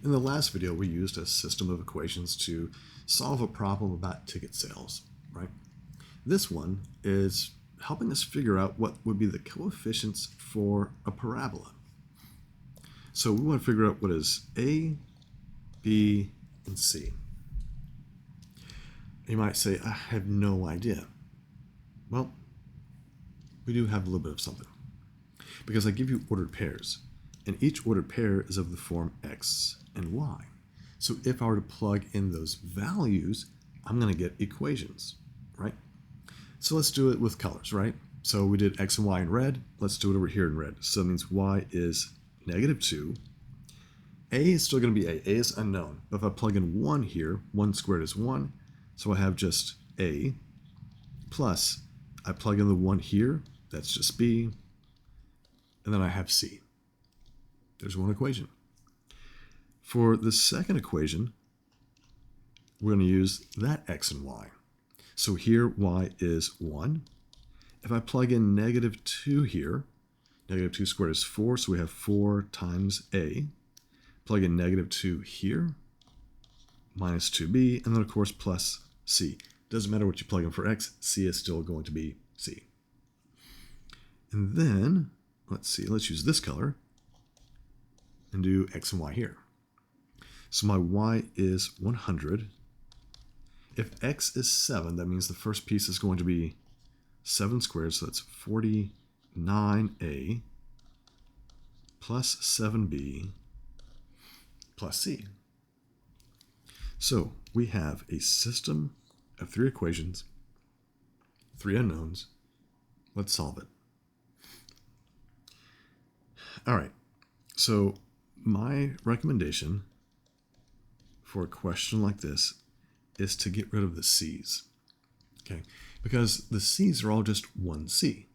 In the last video, we used a system of equations to solve a problem about ticket sales, right? This one is helping us figure out what would be the coefficients for a parabola. So we want to figure out what is A, B, and C. You might say, I have no idea. Well, we do have a little bit of something, because I give you ordered pairs, and each ordered pair is of the form X and Y. So if I were to plug in those values, I'm going to get equations, right? So let's do it with colors, right? So we did X and Y in red. Let's do it over here in red. So that means Y is -2. A is still going to be A. A is unknown. But if I plug in 1 here, 1 squared is 1. So I have just A plus I plug in the 1 here. That's just B. And then I have C. There's one equation. For the second equation, we're going to use that X and Y. So here Y is 1. If I plug in -2 here, -2 squared is 4, so we have 4 times A. Plug in -2 here, minus 2B, and then of course plus C. Doesn't matter what you plug in for X, C is still going to be C. And then, let's see, let's use this color and do X and Y here. So my Y is 100. If X is 7, that means the first piece is going to be 7 squared, so that's 49A plus 7B plus C. So we have a system of 3 equations, 3 unknowns. Let's solve it. All right, so my recommendation for a question like this is to get rid of the C's, okay? Because the C's are all just 1C.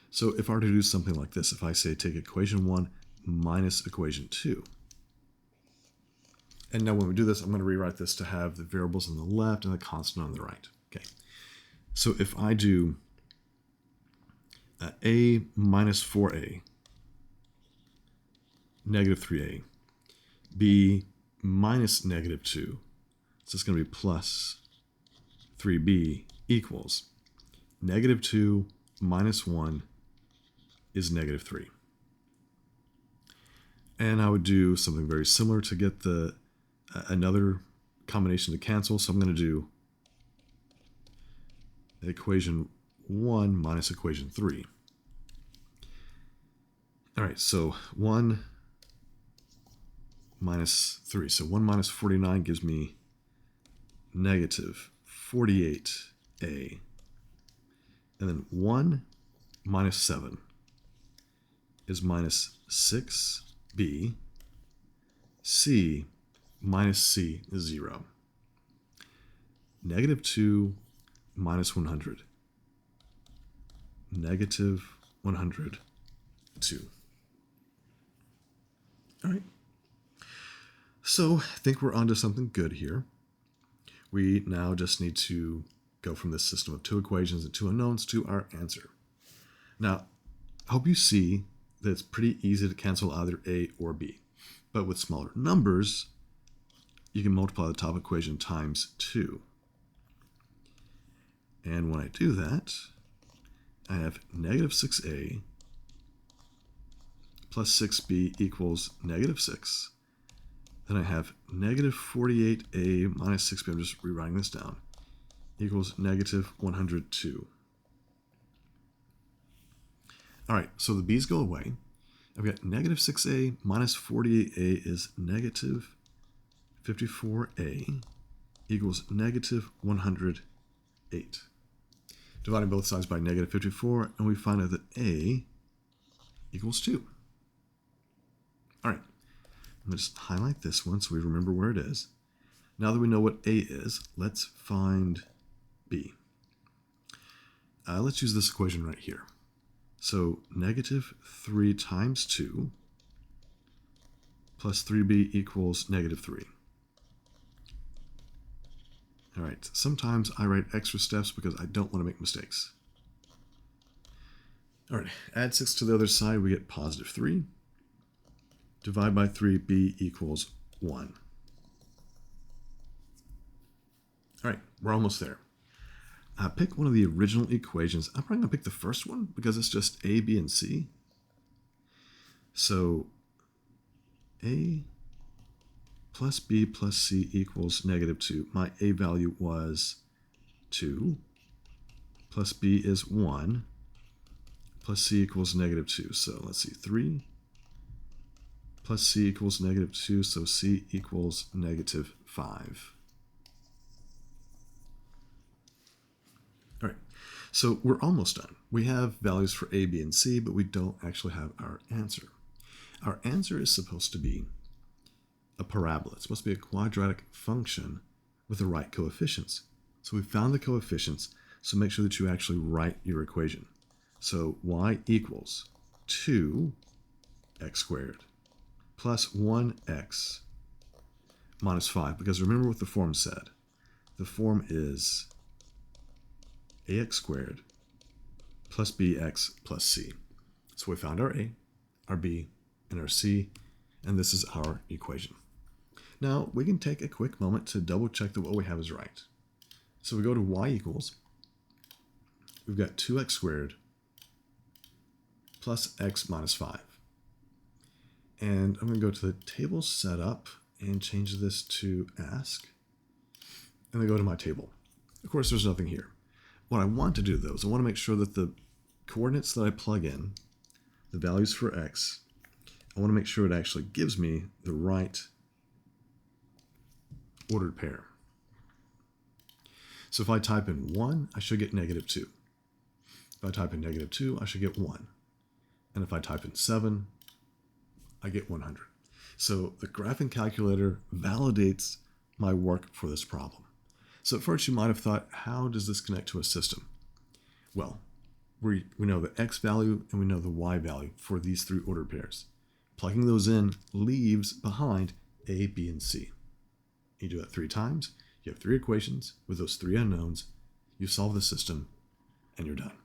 So if I were to do something like this, if I say take equation 1 minus equation 2, and now when we do this, I'm going to rewrite this to have the variables on the left and the constant on the right, okay? So if I do A minus 4A, -3A, B minus -2, so it's going to be plus 3B equals -2 minus 1 is -3. And I would do something very similar to get the another combination to cancel. So I'm going to do equation 1 minus equation 3. All right, so 1 minus 3. So 1 minus 49 gives me -48A. And then 1 minus 7 is minus 6B. C minus C is 0. -2 minus 100. -102. All right. So I think we're onto something good here. We now just need to go from this system of 2 equations and 2 unknowns to our answer. Now, I hope you see that it's pretty easy to cancel either A or B. But with smaller numbers, you can multiply the top equation times 2. And when I do that, I have -6A plus 6B equals -6. Then I have -48A minus 6B, I'm just rewriting this down, equals -102. All right, so the B's go away. I've got -6A minus 48A is -54A equals -108. Dividing both sides by -54, and we find out that A equals 2. All right, I'm going to just highlight this one so we remember where it is. Now that we know what A is, let's find B. Let's use this equation right here. So -3 times 2 plus 3B equals -3. All right, sometimes I write extra steps because I don't want to make mistakes. All right, add 6 to the other side, we get +3. divide by 3, b equals 1. All right, we're almost there. Pick one of the original equations. I'm probably going to pick the first one because it's just a, b, and c. So a plus b plus c equals -2. My a value was 2, plus b is 1, plus c equals -2. So let's see, 3 plus c equals -2, so c equals -5. All right, so we're almost done. We have values for a, b, and c, but we don't actually have our answer. Our answer is supposed to be a parabola. It's supposed to be a quadratic function with the right coefficients. So we found the coefficients, so make sure that you actually write your equation. So y equals 2x squared plus 1x minus 5, because remember what the form said. The form is ax squared plus bx plus c. So we found our a, our b, and our c, and this is our equation. Now we can take a quick moment to double check that what we have is right. So we go to y equals, we've got 2x squared plus x minus 5. And I'm going to go to the table setup and change this to ask, and then go to my table. Of course, there's nothing here. What I want to do, though, is I want to make sure that the coordinates that I plug in, the values for x, I want to make sure it actually gives me the right ordered pair. So if I type in 1, I should get -2. If I type in -2, I should get 1. And if I type in 7, I get 100. So the graphing calculator validates my work for this problem. So at first you might have thought, how does this connect to a system? Well, we know the x value and we know the y value for these 3 ordered pairs. Plugging those in leaves behind a, b, and c. You do that 3 times, you have 3 equations with those 3 unknowns, you solve the system, and you're done.